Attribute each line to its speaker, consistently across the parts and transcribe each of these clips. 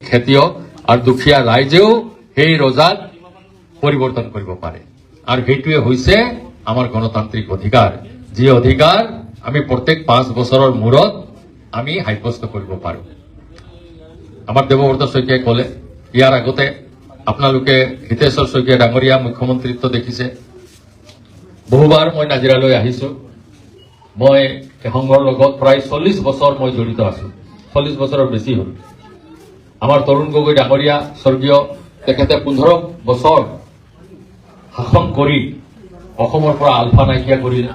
Speaker 1: খেতিয়ক আৰু দুখীয়া ৰাইজেও সেই ৰজাক পৰিৱৰ্তন কৰিব পাৰে আৰু সেইটোৱে হৈছে আমাৰ গণতান্ত্ৰিক অধিকাৰ যি অধিকাৰ আমি প্ৰত্যেক 5 বছৰৰ মূৰত আমি সাব্যস্ত কৰিব পাৰো আমাৰ দেৱব্ৰত শইকীয়াই ক'লে ইয়াৰ আগতে আপোনালোকে হিতেশ্বৰ শইকীয়া ডাঙৰীয়া মুখ্যমন্ত্ৰীত্ব দেখিছে বহুবাৰ মই নাজিৰালৈ আহিছো মই সংঘৰ লগত প্ৰায় 40 বছৰ মই জড়িত আছো 40 বছৰৰ বেছি হ'ল আমাৰ তৰুণ গগৈ ডাঙৰীয়া স্বৰ্গীয় তেখেতে 15 বছৰ শাসন কৰি অসমৰ পৰা আলফা নাইকিয়া কৰিলে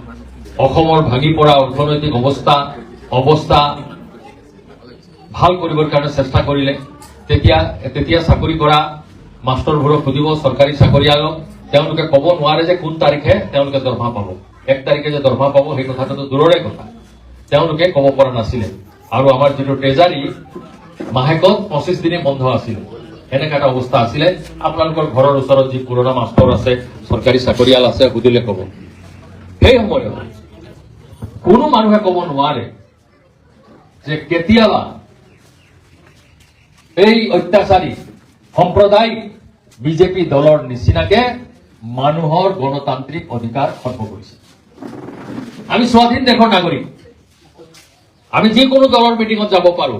Speaker 1: অসমৰ ভাঙি পৰা অৰ্থনৈতিক অৱস্থা ভাল কৰিবৰ কাৰণে চেষ্টা কৰিলে তেতিয়া চাকৰি কৰা মাষ্টৰবোৰক সুধিব চৰকাৰী চাকৰিয়ালক তেওঁলোকে ক'ব নোৱাৰে যে কোন তাৰিখে তেওঁলোকে দৰমহা পাব 1 তাৰিখে যে দৰমহা পাব সেই কথাটো দূৰৰে কথা তেওঁলোকে ক'ব পৰা নাছিলে আৰু আমাৰ যিটো ট্ৰেজাৰী মাহেকত 25 দিনে বন্ধ আছিল এনেকা এটা অৱস্থা আছিলে আপোনালোকৰ ঘৰৰ ওচৰত যি পুৰণা মাষ্টৰ আছে চৰকাৰী চাকৰিয়াল আছে সুধিলে ক'ব সেই সময়ত কোনো মানুহে ক'ব নোৱাৰে যে কেতিয়াবা এই অত্যাচাৰী সম্প্ৰদায়িক বিজেপি দলৰ নিচিনাকে মানুহৰ গণতান্ত্ৰিক অধিকাৰ খৰ্ব কৰিছে আমি স্বাধীন দেশৰ নাগৰিক আমি যিকোনো দলৰ মিটিঙত যাব পাৰো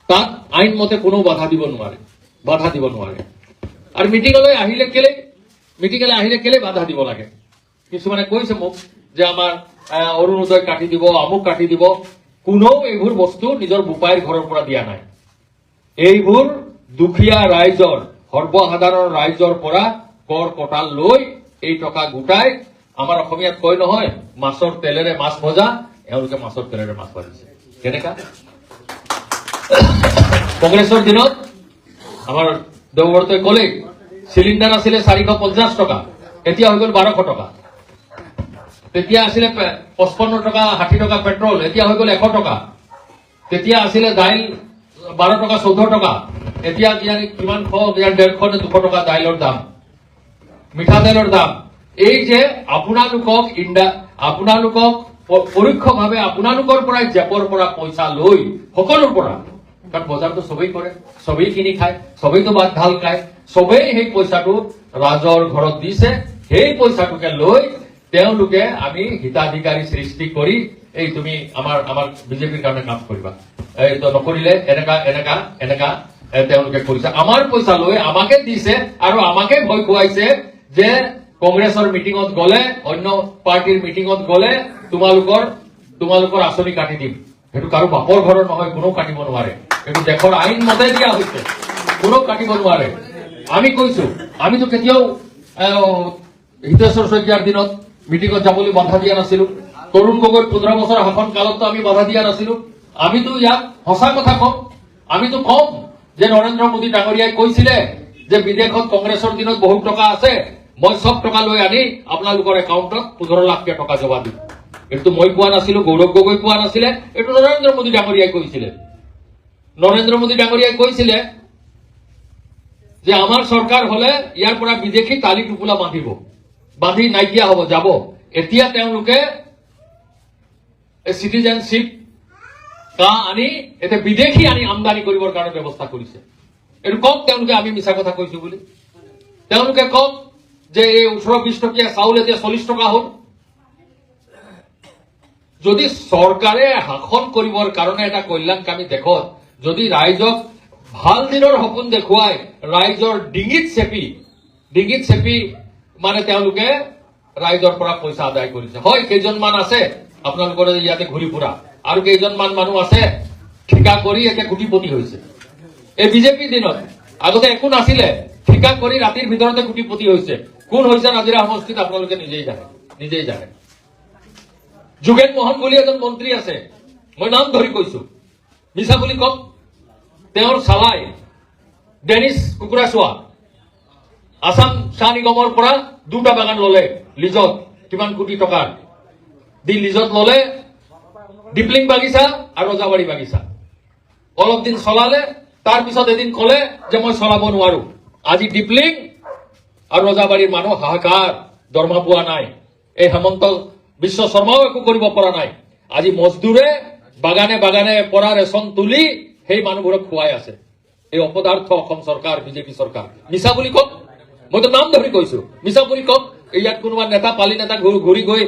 Speaker 1: তাত আইন মতে কোনো বাধা দিব নোৱাৰে আৰু মিটিঙলৈ আহিলে কেলে বাধা দিব লাগে কিছুমানে কৈছে মোক যে আমাৰ অৰুণোদয় কাটি দিব আমুক কাটি দিব কোনেও এইবোৰ বস্তু নিজৰ বোপাইৰ ঘৰৰ পৰা দিয়া নাই এইবোৰ দুখীয়া ৰাইজৰ সৰ্বসাধাৰণ ৰাইজৰ পৰা কৰ কটাল লৈ এই টকা গোটাই আমাৰ অসমীয়াত কয় নহয় মাছৰ তেলেৰে মাছ ভজা এওঁলোকে মাছৰ তেলেৰে মাছ ভাজিছে কেনেকা কংগ্ৰেছৰ দিনত আমাৰ দেৱব্ৰতই ক'লে চিলিণ্ডাৰ আছিলে 450 টকা এতিয়া হৈ গ'ল 1200 টকা তেতিয়া আছিলে 55 টকা 60 টকা পেট্ৰল এতিয়া হৈ গ'ল 100 টকা তেতিয়া আছিলে দাইল 12 টকা 14 টকা এতিয়া কিমান 150 নে 200 টকা দাইলৰ দাম মিঠাতেলৰ দাম এই যে আপোনালোকক পৰোক্ষভাৱে আপোনালোকৰ পৰাই জেপৰ পৰা পইচা লৈ সকলোৰ পৰা কাৰণ বজাৰটো সবেই কৰে সবেই কিনি খায় সবেইতো ভাত ঢাল খায় সবেই সেই পইচাটো ৰাজৰ ঘৰত দিছে সেই পইচাটোকে লৈ তেওঁলোকে আমি হিতাধিকাৰী সৃষ্টি কৰি এই তুমি আমাৰ বিজেপিৰ কাৰণে কাম কৰিবা এই তো নকৰিলে এনেকা তেওঁলোকে কৰিছে আমাৰ পইচা লৈ আমাকে দিছে আৰু আমাকে ভয় খুৱাইছে যে কংগ্ৰেছৰ মিটিঙত গলে অন্য পাৰ্টিৰ মিটিঙত গলে তোমালোকৰ আঁচনি কাটি দিম সেইটো কাৰো বাপৰ ঘৰৰ নহয় কোনো কাটিব নোৱাৰে এইটো দেশৰ আইন মতে দিয়া হৈছে কোনো কাটিব নোৱাৰে আমি কৈছো আমিতো কেতিয়াও হিতেশ্বৰ শইকীয়াৰ দিনত মিটিঙত যাবলৈ বাধা দিয়া নাছিলো তৰুণ গগৈ 15 বছৰ শাসন কালতো আমি বাধা দিয়া নাছিলো আমিতো ইয়াক সঁচা কথা কম আমিতো কম যে নৰেন্দ্ৰ মোদী ডাঙৰীয়াই কৈছিলে যে বিদেশত কংগ্ৰেছৰ দিনত বহুত টকা আছে মই সব টকা লৈ আনি আপোনালোকৰ একাউণ্টত 15 লাখ টকা জমা দিম এইটো মই কোৱা নাছিলো গৌৰৱ গগৈ কোৱা নাছিলে এইটো নৰেন্দ্ৰ মোদী ডাঙৰীয়াই কৈছিলে নৰেন্দ্ৰ মোদী ডাঙৰীয়াই কৈছিলে যে আমাৰ চৰকাৰ হলে ইয়াৰ পৰা বিদেশী তালি টোপোলা বান্ধি নাইকিয়া হ'ব যাব এতিয়া তেওঁলোকে সিটিজেনশিপ আনি এতিয়া বিদেশী আনি আমদানি কৰিবৰ কাৰণে ব্যৱস্থা কৰিছে এইটো কওক তেওঁলোকে আমি মিছা কথা কৈছো বুলি তেওঁলোকে কওক যে এই 18-20 টকীয়া চাউল এতিয়া 40 টকা হ'ল যদি চৰকাৰে শাসন কৰিবৰ কাৰণে এটা কল্যাণকামী দেশত যদি ৰাইজক ভাল দিনৰ সপোন দেখুৱাই ৰাইজৰ ডিঙিত চেপি মানে তেওঁলোকে ৰাইজৰ পৰা পইচা আদায় কৰিছে হয় কেইজনমান আছে আপোনালোকৰ ইয়াতে ঘূৰি ফুৰা আৰু কেইজনমান মানুহ আছে ঠিকা কৰি এতিয়া কোটিপতি হৈছে এই বিজেপি দিনত আগতে একো নাছিলে ঠিকা কৰি ৰাতিৰ ভিতৰতে কোটিপতি হৈছে কোন হৈছে নাজিৰা সমষ্টিত আপোনালোকে নিজেই জানে যোগেন মোহন বুলি এজন মন্ত্ৰী আছে মই নাম ধৰি কৈছো মিছা বুলি কম তেওঁৰ চালাই ডেনিছ কুকুৰাচোৱা আসাম চাহ নিগমৰ পৰা 2টা বাগান ললে লিজত কিমান কোটি টকাৰ দি লিজত ললে ডিপলিং বাগিচা আৰু ৰজাবাৰী বাগিচা অলপ দিন চলালে তাৰ পিছত এদিন কলে যে মই চলাব নোৱাৰো আজি ডিপলিং আৰু ৰজাবাৰীৰ মানুহ হাহাকাৰ দৰমহা পোৱা নাই এই হেমন্ত বিশ্ব শৰ্মাও একো কৰিব পৰা নাই আজি মজদুৰে বাগানে পৰা ৰেচন তুলি সেই মানুহবোৰক খুৱাই আছে এই অপদাৰ্থ অসম চৰকাৰ বিজেপি চৰকাৰ মিছা বুলি কওক মইতো নাম ধৰি কৈছো মিছা বুলি কওক ইয়াত কোনোবা নেতা পালি নেতা ঘূৰি গৈ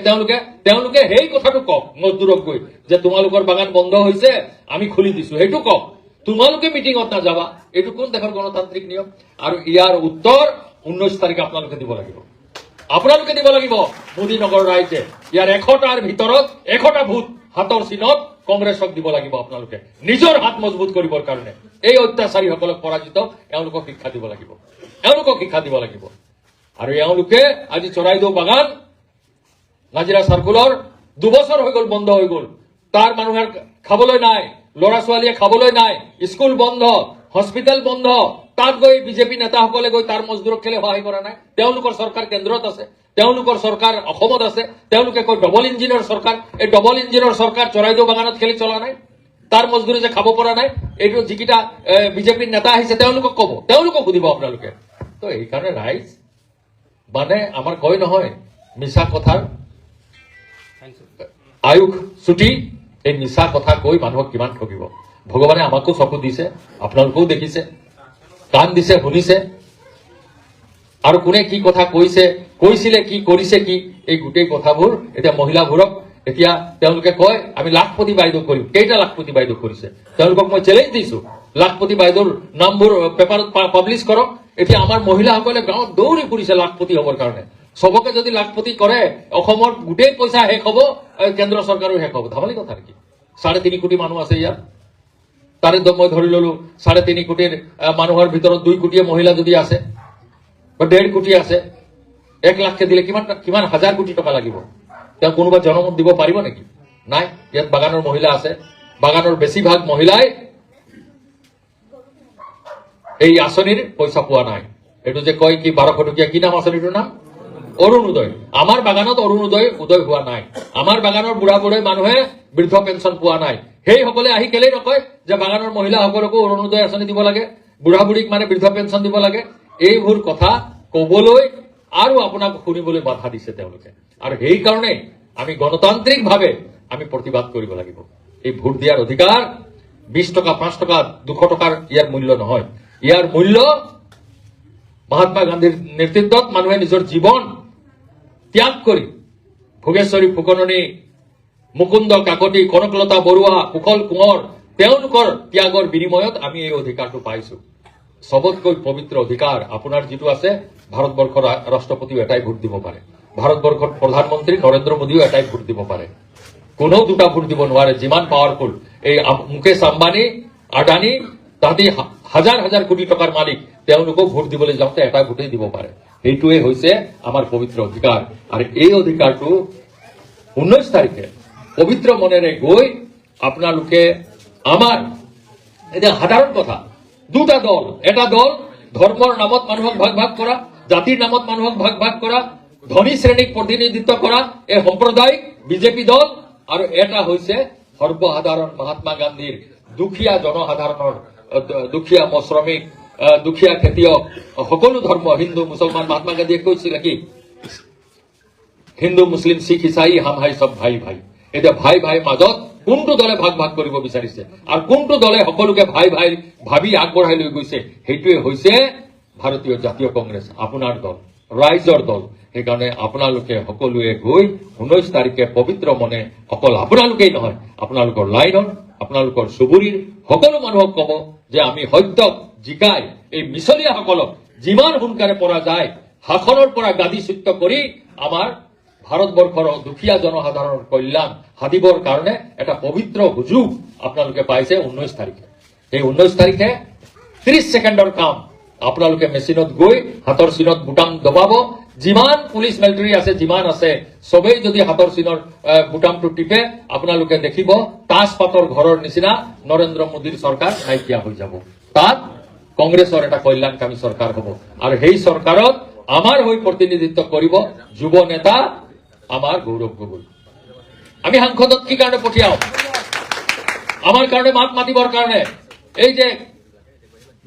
Speaker 1: তেওঁলোকে সেই কথাটো কওক মজদুৰক গৈ যে তোমালোকৰ বাগান বন্ধ হৈছে আমি খুলি দিছো সেইটো কওক তোমালোকে মিটিঙত নাযাবা এইটো কোন দেশৰ গণতান্ত্ৰিক নিয়ম আৰু ইয়াৰ উত্তৰ 19 তাৰিখে আপোনালোকে দিব লাগিব মোদীনগৰ ৰাইজে ইয়াৰ 100টাৰ ভিতৰত 100টা ভোট হাতৰ চিনত কংগ্ৰেছক দিব লাগিব আপোনালোকে নিজৰ হাত মজবুত কৰিবৰ কাৰণে এই অত্যাচাৰীসকলক পৰাজিত এওঁলোকক শিক্ষা দিব লাগিব আৰু এওঁলোকে আজি চৰাইদেউ বাগান নাজিৰা চাৰ্কুলৰ 2 বছৰ হৈ গ'ল বন্ধ হৈ গ'ল তাৰ মানুহে খাবলৈ নাই ল'ৰা ছোৱালীয়ে খাবলৈ নাই স্কুল বন্ধ হস্পিটেল বন্ধ তাত গৈ বিজেপি নেতাসকলে গৈ তাৰ মজদুৰক কেলে সহায় কৰা নাই তেওঁলোকৰ চৰকাৰ কেন্দ্ৰত আছে তেওঁলোকৰ চৰকাৰ অসমত আছে তেওঁলোকে কয় ডবল ইঞ্জিনৰ চৰকাৰ এই ডবল ইঞ্জিনৰ চৰকাৰ চৰাইদেউ বাগানত খেলি চলা নাই তাৰ মজদুৰে যে খাব পৰা নাই এইটো যিকেইটা বিজেপিৰ নেতা আহিছে তেওঁলোকক সুধিব আপোনালোকে তো এইকাৰণে ৰাইজ মানে আমাৰ কয় নহয় মিছা কথাৰ আয়ুস ছুটি এই মিছা কথা কৈ মানুহক কিমান ঠগিব ভগৱানে আমাকো চকু দিছে আপোনালোকেও দেখিছে কাণ দিছে শুনিছে আৰু কোনে কি কথা কৈছিলে কি কৰিছে কি এই গোটেই কথাবোৰ এতিয়া মহিলাবোৰক এতিয়া তেওঁলোকে কয় আমি লাখপতি বাইদেউ কৰিম কেইটা লাখপতি বাইদেউ কৰিছে তেওঁলোকক মই চ্যালেঞ্জ দিছো লাখপতি বাইদেউৰ নামবোৰ পেপাৰত পাব্লিছ কৰক এতিয়া আমাৰ মহিলাসকলে গাঁৱত দৌৰি ফুৰিছে লাখপতি হ'বৰ কাৰণে সবকে যদি লাখপতি কৰে অসমৰ গোটেই পইচা শেষ হ'ব কেন্দ্ৰ চৰকাৰো শেষ হ'ব ধেমালি কথা নেকি 3.5 কোটি মানুহ আছে ইয়াত তাৰে মই ধৰি ললো 3.5 কোটিৰ মানুহৰ ভিতৰত 2 কোটি মহিলা যদি আছে বা 1.5 কোটি আছে 1 লাখকে দিলে কিমান হাজাৰ কোটি টকা লাগিব তেওঁ কোনোবা জনমত দিব পাৰিব নেকি নাই ইয়াত বাগানৰ মহিলা আছে বাগানৰ বেছিভাগ মহিলাই এই আঁচনিৰ পইচা পোৱা নাই এটো যে কয় কি 1200 টকীয়া কি নাম আঁচনিটোৰ নাম অৰুণোদয় আমাৰ বাগানত অৰুণোদয় উদয় হোৱা নাই আমাৰ বাগানৰ বুঢ়া মানুহে বৃদ্ধ পেঞ্চন পোৱা নাই সেই সকলে আহি কেলেই নকয় যে বাগানৰ মহিলাসকলকো অৰুণোদয় আঁচনি দিব লাগে বুঢ়া বুঢ়ীক মানে বৃদ্ধ পেঞ্চন দিব লাগে এইবোৰ কথা কবলৈ আৰু আপোনাক শুনিবলৈ বাধা দিছে তেওঁলোকে আৰু সেই কাৰণে আমি গণতান্ত্ৰিকভাৱে আমি প্ৰতিবাদ কৰিব লাগিব এই ভোট দিয়াৰ অধিকাৰ 20 টকা 5 টকা 200 টকাৰ ইয়াৰ মূল্য নহয় ইয়াৰ মূল্য মহাত্মা গান্ধীৰ নেতৃত্বত মানুহে নিজৰ জীৱন ত্যাগ কৰি ভোগেশ্বৰী ফুকননী মুকুন্দ কাকতি কনকলতা বৰুৱা কুশল কোঁৱৰ তেওঁলোকৰ ত্যাগৰ বিনিময়ত আমি এই অধিকাৰটো পাইছো সবতকৈ পবিত্ৰ অধিকাৰ আপোনাৰ যেটো আছে ভাৰতবৰ্ষৰ ৰাষ্ট্ৰপতিও এটাই ভোট দিব পাৰে ভাৰতবৰ্ষৰ প্ৰধানমন্ত্ৰী নৰেন্দ্ৰ মোদীও এটাই ভোট দিব পাৰে কোনো দুটা ভোট দিব নোৱাৰে যিমান পাৱাৰফুল এই মুকেশ আম্বানী আদানী তাহাঁতি হাজাৰ হাজাৰ কোটি টকাৰ মালিক তেওঁলোকক ভোট দিবলৈ যাওঁতে এটা ভোটেই দিব পাৰে এইটোৱে হৈছে আমাৰ পবিত্ৰ অধিকাৰ আৰু এই অধিকাৰটো 19 তাৰিখে পবিত্ৰ মনেৰে গৈ আপোনালোকে আমাৰ এটা সাধাৰণ কথা দুটা দল এটা দল ধৰ্মৰ নামত মানুহক ভাগ কৰা জাতিৰ নামত মানুহক ভাগ কৰা ধনী শ্ৰেণীক প্ৰতিনিধিত্ব কৰা এই সাম্প্ৰদায়িক বিজেপি দল আৰু এটা হৈছে সৰ্বসাধাৰণ মহাত্মা গান্ধীৰ দুখীয়া জনসাধাৰণৰ দুখীয়া শ্ৰমিক দুখীয়া খেতিয়ক সকলো ধৰ্ম হিন্দু মুছলমান মহাত্মা গান্ধীয়ে কৈছিল কি হিন্দু মুছলিম শিখ ইসাই হাম হাই সব ভাই ভাই এটা ভাই ভাই মাজত কোনটো দলে ভাগ কৰিব বিচাৰিছে আৰু কোনটো দলে সকলোকে ভাই ভাই ভাবি আগবঢ়াই লৈ গৈছে সেইটোৱে হৈছে ভাৰতীয় জাতীয় কংগ্ৰেছ আপোনাৰ দল ৰাইজৰ দল সেইকাৰণে আপোনালোকে সকলোৱে গৈ 19 তাৰিখে পবিত্ৰ মনে অকল আপোনালোকেই নহয় আপোনালোকৰ লাইনৰ আপোনালোকৰ চুবুৰীৰ সকলো মানুহক ক'ব যে আমি সত্যক জিকাই এই মিছলীয়াসকলক যিমান সোনকালে পৰা যায় শাসনৰ পৰা গাদীচ্যুত কৰি আমাৰ ভাৰতবৰ্ষৰ দুখীয়া জনসাধাৰণৰ কল্যাণ সাধিবৰ কাৰণে এটা পবিত্ৰ সুযোগ আপোনালোকে পাইছে 19 তাৰিখে এই 19 তাৰিখে 30 ছেকেণ্ডৰ কাম আপোনালোকে মেচিনত গৈ হাতৰ চিনত বুটাম দবাব যিমান পুলিচ মিলিটাৰী আছে যিমান আছে সবেই যদি হাতৰ চিনৰ বুটামটো টিপে আপোনালোকে দেখিব তাজপাতৰ ঘৰৰ নিচিনা নৰেন্দ্ৰ মোদীৰ চৰকাৰ নাইকিয়া হৈ যাব তাত কংগ্ৰেছৰ এটা কল্যাণকামী চৰকাৰ হ'ব আৰু সেই চৰকাৰত আমাৰ হৈ প্ৰতিনিধিত্ব কৰিব যুৱ নেতা আমাৰ গৌৰৱ গগৈ আমি সাংসদত কি কাৰণে পঠিয়াও আমাৰ কাৰণে মাত মাতিবৰ কাৰণে এই যে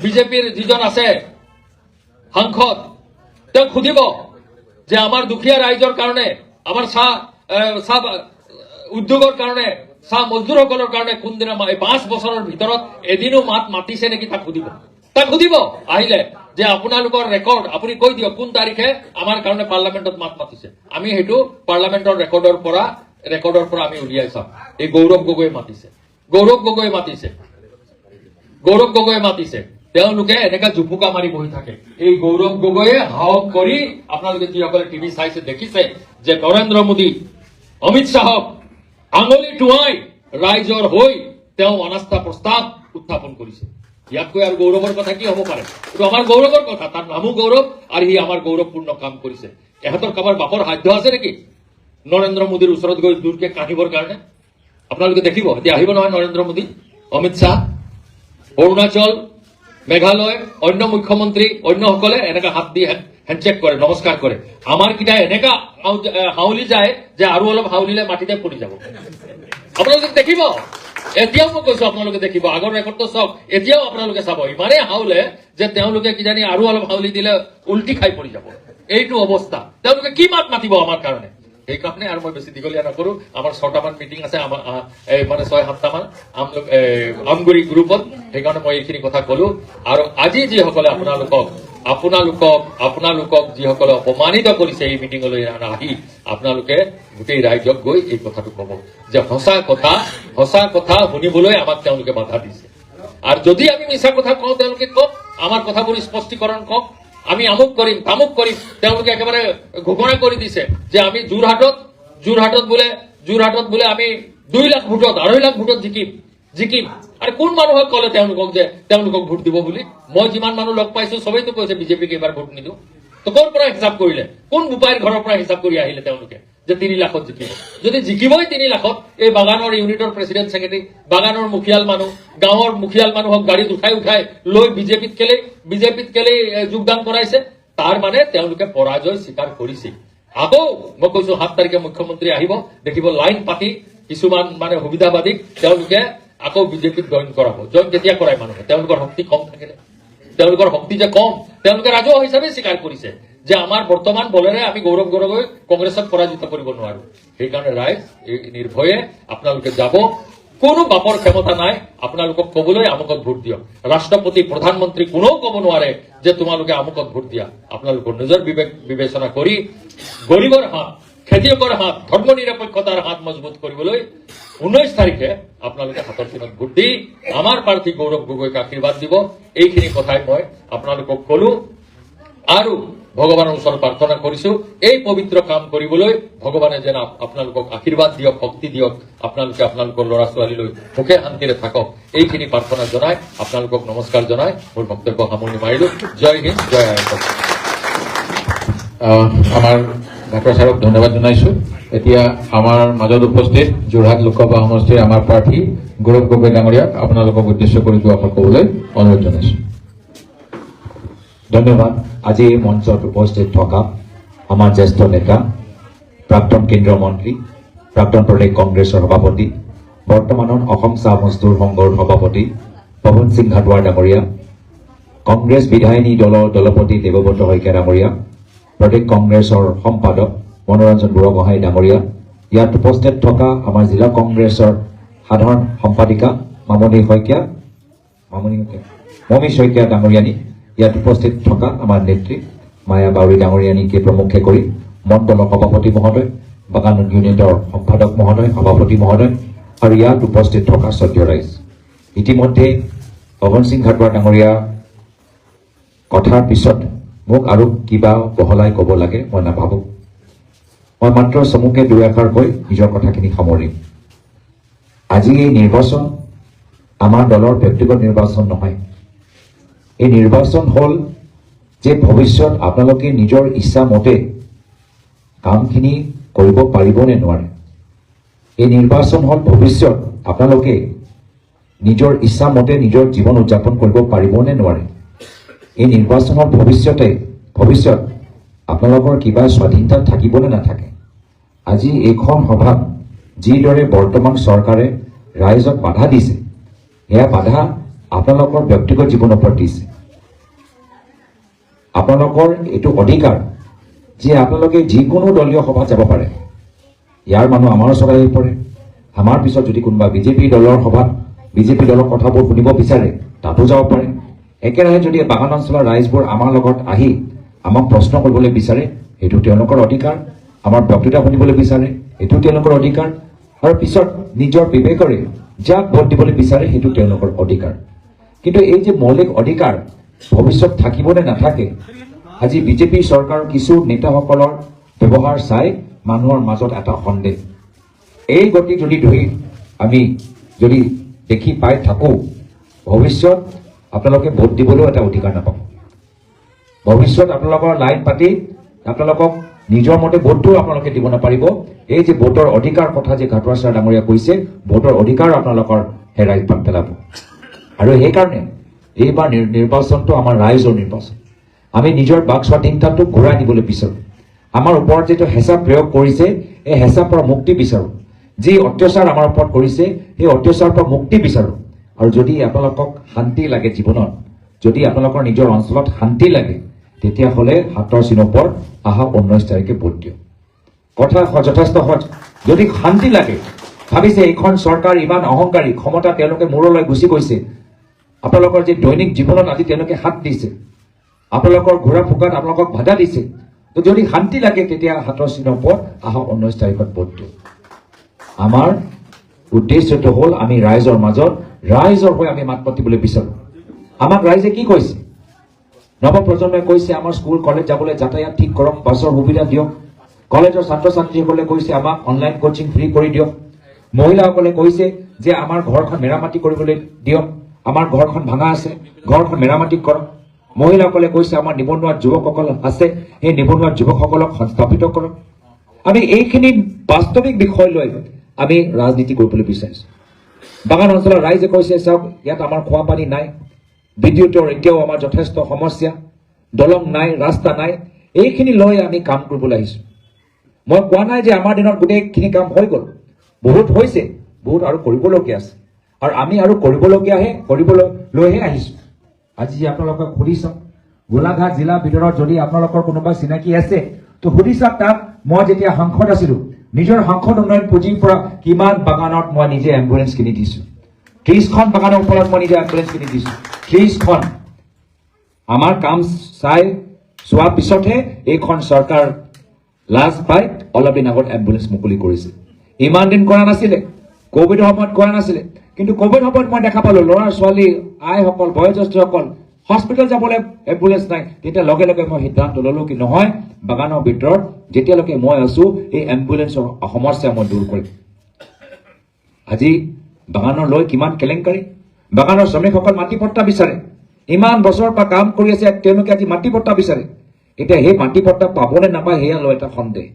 Speaker 1: বিজেপিৰ যিজন আছে সাংসদ তেওঁ খুদিব যে আমাৰ দুখীয়া ৰাইজৰ কাৰণে আমাৰ চাহ উদ্যোগৰ কাৰণে চাহ মজদুৰসকলৰ কাৰণে কোনদিনা 5 বছৰৰ ভিতৰত এদিনো মাতিছে নেকি তাক সুধিব আহিলে যে আপোনালোকৰ ৰেকৰ্ড আপুনি কৈ দিয়ক কোন তাৰিখে আমাৰ কাৰণে পাৰ্লামেণ্টত মাতিছে। আমি সেইটো পাৰ্লামেণ্টৰ ৰেকৰ্ডৰ পৰা আমি উলিয়াই চাম। এই গৌৰৱ গগৈ মাতিছে তেওঁলোকে এনেকা জুপুকা মাৰি বহি থাকে। এই গৌৰৱ গগৈয়ে সাহস কৰি আপোনালোকে যিসকলে টিভি চাইছে দেখিছে যে নৰেন্দ্ৰ মোদী অমিত শ্বাহক আঙুলি টুৱাই ৰাইজৰ হৈ তেওঁ অনাস্থা প্ৰস্তাৱ উত্থাপন কৰিছে। ইয়াতকৈ আৰু গৌৰৱৰ কথা কি হ'ব পাৰে? এইটো আমাৰ গৌৰৱৰ কথা, তাৰ নামো গৌৰৱ আৰু সি আমাৰ গৌৰৱপূৰ্ণ কাম কৰিছে। এহঁতৰ কাৰোবাৰ বাপৰ সাধ্য আছে নেকি নৰেন্দ্ৰ মোদীৰ ওচৰত গৈ দূৰকে কাঢ়িবৰ কাৰণে? আপোনালোকে দেখিব এতিয়া আহিব নহয় নৰেন্দ্ৰ মোদী, অমিত শ্বাহ, অৰুণাচল, মেঘালয়, অন্য মুখ্যমন্ত্ৰী অন্যসকলে এনেকা হাত দি হেণ্ডশেক কৰে, নমস্কাৰ কৰে। আমাৰ কিটা এনেকা হাউলি যায় যে আৰু অলপ হাউলিলে মাটিতে পৰি যাব। আপোনালোকে দেখিব, এতিয়াও মই কৈছো আপোনালোকে দেখিব, আগৰ ৰেকৰ্ডটো চাওক, এতিয়াও আপোনালোকে চাব ইমানেই হাউলে যে তেওঁলোকে কিজানি আৰু অলপ হাউলি দিলে উল্টি খাই পৰি যাব। এইটো অৱস্থা। তেওঁলোকে কি মাতিব আমাৰ কাৰণে? সেইকাৰণে আৰু মই বেছি দীঘলীয়া নকৰো। আমাৰ 6টামান মিটিং আছে, মানে 6-7টামান আমগুৰি গ্ৰুপত। সেইকাৰণে মই এইখিনি কথা কলো। আৰু আজি যিসকলে আপোনালোকক যিসকলে অপমানিত কৰিছে এই মিটিঙলৈ আহি, আপোনালোকে গোটেই ৰাইজক গৈ এই কথাটো কব যে সঁচা কথা শুনিবলৈ আমাক তেওঁলোকে বাধা দিছে। আৰু যদি আমি মিছা কথা কওঁ তেওঁলোকে কওক, আমাৰ কথাবোৰ স্পষ্টীকৰণ কওক, আমি আমুক কৰিম তামুক কৰিম। তেওঁলোকে একেবাৰে ঘোষণা কৰি দিছে যে আমি যোৰহাটত বোলে আমি 2 লাখ ভোটত 2.5 লাখ ভোটত জিকিম। আৰু কোন মানুহক কলে তেওঁলোকক ভোট দিব বুলি? মই যিমান মানুহ লগ পাইছো সবেইতো কৈছে বিজেপিক এইবাৰ ভোট নিদিওঁ। তো ক'ৰ পৰা হিচাপ কৰিলে? কোন বোপাইৰ ঘৰৰ পৰা হিচাপ কৰি আহিলে তেওঁলোকে যে 3 লাখত জিকিব? যদি জিকিবই 3 লাখত, এই বাগানৰ ইউনিটৰ প্ৰেচিডেণ্ট ছেক্ৰেটাৰী, বাগানৰ মুখিয়াল মানুহ, গাঁৱৰ মুখিয়াল মানুহক গাড়ীত উঠাই লৈ বিজেপিত কেলে যোগদান কৰাইছে? তাৰ মানে তেওঁলোকে পৰাজয় স্বীকাৰ কৰিছে। আকৌ মই কৈছো 7 তাৰিখে মুখ্যমন্ত্ৰী আহিব, দেখিব লাইন পাতি কিছুমান মানে সুবিধাবাদীক তেওঁলোকে আকৌ বিজেপিত জইন কৰাব। জইন কেতিয়া কৰাই মানুহে? তেওঁলোকৰ শক্তি কম থাকিলে, তেওঁলোকৰ শক্তি যে কম, তেওঁলোকে ৰাজহুৱা হিচাপে স্বীকাৰ কৰিছে যে আমাৰ বৰ্তমান বলেৰে আমি গৌৰৱ গগৈ কংগ্ৰেছক পৰাজিত কৰিব নোৱাৰো। সেইকাৰণে ৰাইজ নিৰ্ভয়ে আপোনালোকে যাব, কোনো বাপৰ ক্ষমতা নাই আপোনালোকক কবলৈ আমুকত ভোট দিয়ক। ৰাষ্ট্ৰপতি, প্ৰধানমন্ত্ৰী কোনেও কব নোৱাৰে যে তোমালোকে আমুকত ভোট দিয়া। আপোনালোকৰ নিজৰ বিবেচনা কৰি গৰীবৰ হাত, খেতিয়কৰ হাত, ধৰ্ম নিৰপেক্ষতাৰ হাত মজবুত কৰিবলৈ 19 তাৰিখে আপোনালোকে হাতৰ চিনত ভোট দি আমাৰ প্ৰাৰ্থী গৌৰৱ গগৈক আশীৰ্বাদ দিব। এইখিনি কথাই মই আপোনালোকক কলো আৰু ভগৱানৰ ওচৰত প্ৰাৰ্থনা কৰিছো এই পবিত্ৰ কাম কৰিবলৈ ভগৱানে যেন আপোনালোকক আশীৰ্বাদ দিয়ক, শক্তি দিয়ক, আপোনালোকে আপোনালোকৰ ল'ৰা ছোৱালীলৈ সুখে শান্তিৰে থাকক। এইখিনি প্ৰাৰ্থনা জনাই আপোনালোকক নমস্কাৰ জনাই মোৰ বক্তব্য সামৰণি মাৰিলো। জয় হিন্দ, জয় আইন।
Speaker 2: আমাৰ ডাক্তৰ ছাৰক ধন্যবাদ জনাইছো। এতিয়া আমাৰ মাজত উপস্থিত যোৰহাট লোকসভা সমষ্টিৰ আমাৰ প্ৰাৰ্থী গৌৰৱ গগৈ ডাঙৰীয়াক আপোনালোকক উদ্দেশ্য কৰি দুআষাৰ ক'বলৈ অনুৰোধ জনাইছো।
Speaker 3: ধন্যবাদ। আজি এই মঞ্চত উপস্থিত থকা আমাৰ জ্যেষ্ঠ নেতা, প্ৰাক্তন কেন্দ্ৰীয় মন্ত্ৰী, প্ৰাক্তন প্ৰদেশ কংগ্ৰেছৰ সভাপতি, বৰ্তমানৰ অসম চাহ মজদুৰ সংঘৰ সভাপতি পৱন সিং ঘাটোৱাৰ ডাঙৰীয়া, কংগ্ৰেছ বিধায়িনী দলৰ দলপতি দেৱব্ৰত শইকীয়া ডাঙৰীয়া, প্ৰদেশ কংগ্ৰেছৰ সম্পাদক মনোৰঞ্জন বুঢ়াগোহাঁই ডাঙৰীয়া, ইয়াত উপস্থিত থকা আমাৰ জিলা কংগ্ৰেছৰ সাধাৰণ সম্পাদিকা মমী শইকীয়া ডাঙৰীয়ানী, ইয়াত উপস্থিত থকা আমাৰ নেত্ৰী মায়া বাউৰী ডাঙৰীয়ানীকে প্ৰমুখে কৰি মণ্ডলৰ সভাপতি মহোদয়, বাগান ইউনিটৰ সম্পাদক মহোদয়, সভাপতি মহোদয় আৰু ইয়াত উপস্থিত থকা শ্ৰদ্ধেয় ৰাইজ। ইতিমধ্যে পৱন সিং ঘাটোৱাৰ ডাঙৰীয়া কথাৰ পিছত মোক আৰু কিবা বহলাই ক'ব লাগে মই নাভাবো। মই মাত্ৰ চমুকে 2 আষাৰ কৈ নিজৰ কথাখিনি সামৰিম। আজি এই নিৰ্বাচন আমাৰ দলৰ ব্যক্তিগত নিৰ্বাচন নহয়। এই নিৰ্বাচন হ'ল যে ভৱিষ্যত আপোনালোকে নিজৰ ইচ্ছা মতে কামখিনি কৰিব পাৰিব নে নোৱাৰে। এই নিৰ্বাচন হ'ল ভৱিষ্যত আপোনালোকে নিজৰ ইচ্ছা মতে নিজৰ জীৱন উদযাপন কৰিব পাৰিব নে নোৱাৰে। এই নিৰ্বাচনৰ ভৱিষ্যত আপোনালোকৰ কিবা স্বাধীনতা থাকিব নে নাথাকে। আজি এইখন সভাত যিদৰে বৰ্তমান চৰকাৰে ৰাইজক বাধা দিছে, সেয়া বাধা আপোনালোকৰ ব্যক্তিগত জীৱনৰ ওপৰত দিছে। আপোনালোকৰ এইটো অধিকাৰ যে আপোনালোকে যিকোনো দলীয় সভাত যাব পাৰে। ইয়াৰ মানুহ আমাৰ ওচৰত আহি পৰে, আমাৰ পিছত যদি কোনোবা বিজেপি দলৰ সভাত বিজেপি দলৰ কথাবোৰ শুনিব বিচাৰে তাতো যাব পাৰে একেৰাহে যদি বাগান অঞ্চলৰ ৰাইজবোৰ আমাৰ লগত আহি আমাক প্ৰশ্ন কৰিবলৈ বিচাৰে সেইটো তেওঁলোকৰ অধিকাৰ আমাৰ বক্তৃতা শুনিবলৈ বিচাৰে এইটো তেওঁলোকৰ অধিকাৰ আৰু পিছত নিজৰ বিবেকৰে যাক ভোট দিবলৈ বিচাৰে সেইটো তেওঁলোকৰ অধিকাৰ কিন্তু এই যে মৌলিক অধিকাৰ ভৱিষ্যত থাকিব নে নাথাকে আজি বিজেপি চৰকাৰৰ কিছু নেতাসকলৰ ব্যৱহাৰ চাই মানুহৰ মাজত এটা সন্দেহ এই গতি যদি ধৰি আমি যদি দেখি পাই থাকোঁ ভৱিষ্যত আপোনালোকে ভোট দিবলৈও এটা অধিকাৰ নাপাব ভৱিষ্যত আপোনালোকৰ লাইন পাতি আপোনালোকক নিজৰ মতে ভোটটো আপোনালোকে দিব নাপাৰিব এই যে ভোটৰ অধিকাৰ কথা যে ঘাটুৱা ছাৰ ডাঙৰীয়া কৈছে ভোটৰ অধিকাৰ আপোনালোকৰ হেৰাই পেলাব আৰু সেইকাৰণে এইবাৰ নিৰ্বাচনটো আমাৰ ৰাইজৰ নিৰ্বাচন আমি নিজৰ বাক স্বাধীনতাটো ঘূৰাই নিবলৈ বিচাৰোঁ আমাৰ ওপৰত যিটো হেঁচা প্ৰয়োগ কৰিছে এই হেঁচাৰ পৰা মুক্তি বিচাৰোঁ যি অত্যাচাৰ আমাৰ ওপৰত কৰিছে সেই অত্যাচাৰৰ পৰা মুক্তি বিচাৰোঁ আৰু যদি আপোনালোকক শান্তি লাগে জীৱনত যদি আপোনালোকৰ নিজৰ অঞ্চলত শান্তি লাগে তেতিয়াহ'লে হাতৰ চিনৰ ওপৰত অহা 19 তাৰিখে ভোট দিয়ক কথা যথেষ্ট সহজ যদি শান্তি লাগে ভাবিছে এইখন চৰকাৰ ইমান অহংকাৰী ক্ষমতা তেওঁলোকে মূৰলৈ গুচি গৈছে আপোনালোকৰ যে দৈনিক জীৱনত আজি তেওঁলোকে হাত দিছে আপোনালোকৰ ঘোঁৰা ফুকাত আপোনালোকক বাধা দিছে তো যদি শান্তি লাগে তেতিয়া হাতৰ চিনৰ ওপৰত অহা 19 তাৰিখত ভোট দিয়ক আমাৰ উদ্দেশ্যটো হ'ল আমি ৰাইজৰ মাজত ৰাইজৰ হৈ আমি মাত মাতিবলৈ বিচাৰোঁ আমাক ৰাইজে কি কৈছে নৱপ্ৰজন্মই কৈছে আমাৰ স্কুল কলেজ যাবলৈ যাতায়াত ঠিক কৰক বাছৰ সুবিধা দিয়ক কলেজৰ ছাত্ৰ ছাত্ৰীসকলে কৈছে আমাক অনলাইন কোচিং ফ্ৰী কৰি দিয়ক মহিলাসকলে কৈছে যে আমাৰ ঘৰখন মেৰামতি কৰিবলৈ দিয়ক আমাৰ ঘৰখন ভাঙা আছে ঘৰখন মেৰামতি কৰক মহিলাসকলে কৈছে আমাৰ নিবনুৱা যুৱকসকল আছে সেই নিবনুৱা যুৱকসকলক সংস্থাপিত কৰক আমি এইখিনি বাস্তৱিক বিষয় লৈ আমি ৰাজনীতি কৰিবলৈ বিচাৰিছোঁ বাগান অঞ্চলৰ ৰাইজে কৈছে চাওক ইয়াত আমাৰ খোৱা পানী নাই বিদ্যুতৰ এতিয়াও আমাৰ যথেষ্ট সমস্যা দলং নাই ৰাস্তা নাই এইখিনি লৈ আমি কাম কৰিবলৈ আহিছোঁ মই কোৱা নাই যে আমাৰ দিনত গোটেইখিনি কাম হৈ গ'ল বহুত হৈছে বহুত আৰু কৰিবলগীয়া আছে আৰু আমি আৰু কৰিবলৈহে আহিছোঁ আজি আপোনালোকক সুধি চাওক গোলাঘাট জিলাৰ ভিতৰত যদি আপোনালোকৰ কোনোবা চিনাকি আছে তো সুধি চাওক তাক মই যেতিয়া সাংসদ আছিলোঁ নিজৰ সাংসদ উন্নয়ন পুঁজিৰ পৰা কিমান বাগানত মই নিজে এম্বুলেন্স কিনি দিছোঁ 30খন বাগানৰ ওপৰত মই নিজে এম্বুলেন্স কিনি দিছোঁ 30খন আমাৰ কাম চোৱাৰ পিছতহে এইখন চৰকাৰ লাজ পাই অলপ দিন আগত এম্বুলেন্স মুকলি কৰিছে ইমান দিন কৰা নাছিলে কোভিডৰ সময়ত কৰা নাছিলে কিন্তু কোভিড সময়ত মই দেখা পালোঁ ল'ৰা ছোৱালী আইসকল বয়োজ্যেষ্ঠসকল হস্পিটেল যাবলৈ এম্বুলেন্স নাই তেতিয়া লগে লগে মই সিদ্ধান্ত ল'লোঁ কি নহয় বাগানৰ ভিতৰত যেতিয়ালৈকে মই আছোঁ এই এম্বুলেন্সৰ সমস্যা মই দূৰ কৰিম আজি বাগানৰ লৈ কিমান কেলেংকাৰী বাগানৰ শ্ৰমিকসকল মাটি পট্টা বিচাৰে ইমান বছৰৰ পৰা কাম কৰি আছে তেওঁলোকে আজি মাটি পট্টা বিচাৰে এতিয়া সেই মাটি পট্টা পাবনে নাপায় সেয়া লৈ এটা সন্দেহ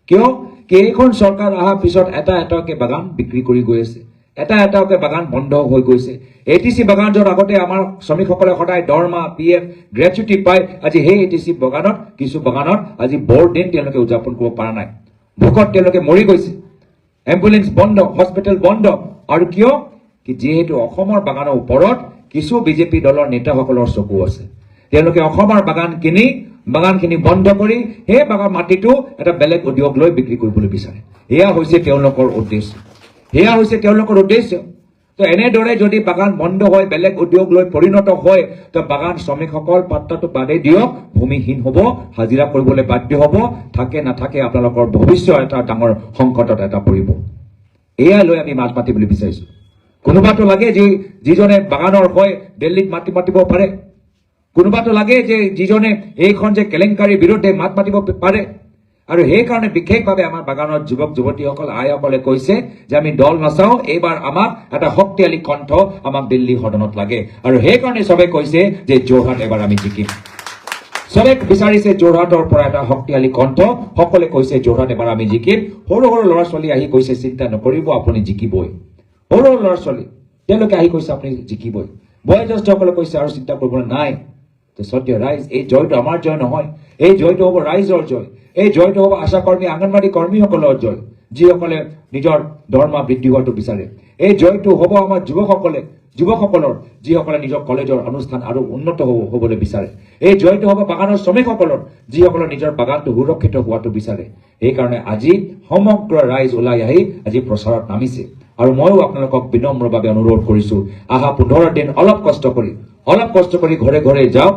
Speaker 3: কিয় কি এইখন চৰকাৰ অহাৰ পিছত এটা এটাকৈ বাগান বিক্ৰী কৰি গৈ আছে এটা এটাকৈ বাগান বন্ধ হৈ গৈছে এটিচি বাগান য'ত আগতে আমাৰ শ্ৰমিকসকলে সদায় দৰমহা PF গ্ৰেচুইটি পায় আজি সেই এটিচি বাগানত কিছু বাগানত আজি বৰদিন তেওঁলোকে উদযাপন কৰিব পৰা নাই ভোকত তেওঁলোকে মৰি গৈছে এম্বুলেন্স বন্ধ হস্পিটেল বন্ধ আৰু কিয় কি যেহেতু অসমৰ বাগানৰ ওপৰত কিছু বিজেপি দলৰ নেতাসকলৰ চকু আছে তেওঁলোকে অসমৰ বাগানখিনি বন্ধ কৰি সেই বাগান মাটিটো এটা বেলেগ উদ্যোগ লৈ বিক্ৰী কৰিবলৈ বিচাৰে এয়া হৈছে তেওঁলোকৰ উদ্দেশ্য তো এনেদৰে যদি বাগান বন্ধ হয় বেলেগ উদ্যোগ লৈ পৰিণত হয় তো বাগান শ্ৰমিকসকল পাত্তাটো বাদেই দিয়ক ভূমিহীন হ'ব হাজিৰা কৰিবলৈ বাধ্য হ'ব থাকে নাথাকে আপোনালোকৰ ভৱিষ্যত এটা ডাঙৰ সংকটত এটা পৰিব এয়া লৈ আমি মাত মাতিবলৈ বিচাৰিছোঁ কোনোবাটো লাগে যে যিজনে বাগানৰ হৈ দিল্লীত মাতি মাতিব পাৰে কোনোবাটো লাগে যে যিজনে এইখন যে কেলেংকাৰীৰ বিৰুদ্ধে মাত মাতিব পাৰে আৰু সেইকাৰণে বিশেষভাৱে আমাৰ বাগানৰ যুৱক যুৱতীসকল আইসকলে কৈছে যে আমি দল নাচাওঁ এইবাৰ আমাক এটা শক্তিশালী কণ্ঠ আমাক দিল্লী সদনত লাগে আৰু সেইকাৰণে চবে কৈছে যে যোৰহাট এবাৰ আমি জিকিম চবে বিচাৰিছে যোৰহাটৰ পৰা এটা শক্তিশালী কণ্ঠ সকলে কৈছে যোৰহাট এবাৰ আমি জিকিম সৰু সৰু ল'ৰা ছোৱালী আহি কৈছে চিন্তা নকৰিব আপুনি জিকিবই সৰু সৰু ল'ৰা ছোৱালী তেওঁলোকে আহি কৈছে আপুনি জিকিবই বয়োজ্যেষ্ঠসকলে কৈছে আৰু চিন্তা কৰিবলৈ নাই তো সত্য ৰাইজ এই জয়টো আমাৰ জয় নহয় এই জয়টো হ'ব ৰাইজৰ জয় এই জয়টো হ'ব আশা কৰ্মী অংগনবাড়ী কৰ্মীসকলৰ জয় যিসকলে নিজৰ দৰমহা বৃদ্ধি হোৱাটো বিচাৰে এই জয়টো হ'ব আমাৰ যুৱকসকলৰ যিসকলে নিজৰ কলেজৰ অনুষ্ঠান আৰু উন্নত হ'বলৈ বিচাৰে এই জয়টো হ'ব বাগানৰ শ্ৰমিকসকলৰ যিসকলে নিজৰ বাগানটো সুৰক্ষিত হোৱাটো বিচাৰে সেইকাৰণে আজি সমগ্ৰ ৰাইজ ওলাই আহি আজি প্ৰচাৰত নামিছে আৰু ময়ো আপোনালোকক বিনম্ৰভাৱে অনুৰোধ কৰিছো আহা 15 দিন অলপ কষ্ট কৰি ঘৰে ঘৰে যাওক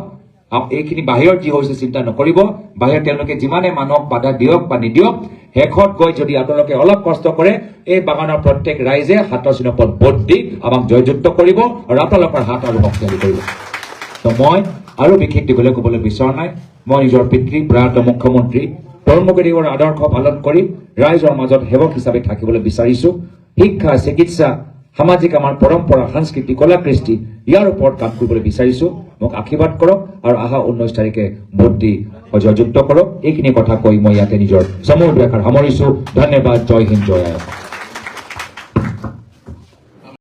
Speaker 3: এইখিনি বাহিৰত যি হৈছে চিন্তা নকৰিব বাহিৰত তেওঁলোকে যিমানে মানুহক বাধা দিয়ক বা নিদিয়ক শেষত গৈ যদি আপোনালোকে অলপ কষ্ট কৰে এই বাগানৰ প্ৰত্যেক ৰাইজে হাতৰ চিনপত ভোট দি আমাক জয়যুক্ত কৰিব আৰু আপোনালোকৰ হাত আৰু শক্তিশালী কৰিব তো মই আৰু বিশেষ দিবলৈ ক'বলৈ বিচৰা নাই মই নিজৰ পিতৃ প্ৰয়াত মুখ্যমন্ত্ৰী তৰুণ গগৈদেৱৰ আদৰ্শ পালন কৰি ৰাইজৰ মাজত সেৱক হিচাপে থাকিবলৈ বিচাৰিছো শিক্ষা চিকিৎসা সামাজিক আমাৰ পৰম্পৰা সংস্কৃতি কলা কৃষ্টি ইয়াৰ ওপৰত কাম কৰিবলৈ বিচাৰিছো মোক আশীৰ্বাদ কৰক আৰু আহা 19 তাৰিখে ভোট দি জয়যুক্ত কৰক এইখিনি কথা কৈ মই ইয়াতে নিজৰ চমু ব্যাখ্যা সামৰিছো ধন্যবাদ জয় হিন্দ জয় আই অসম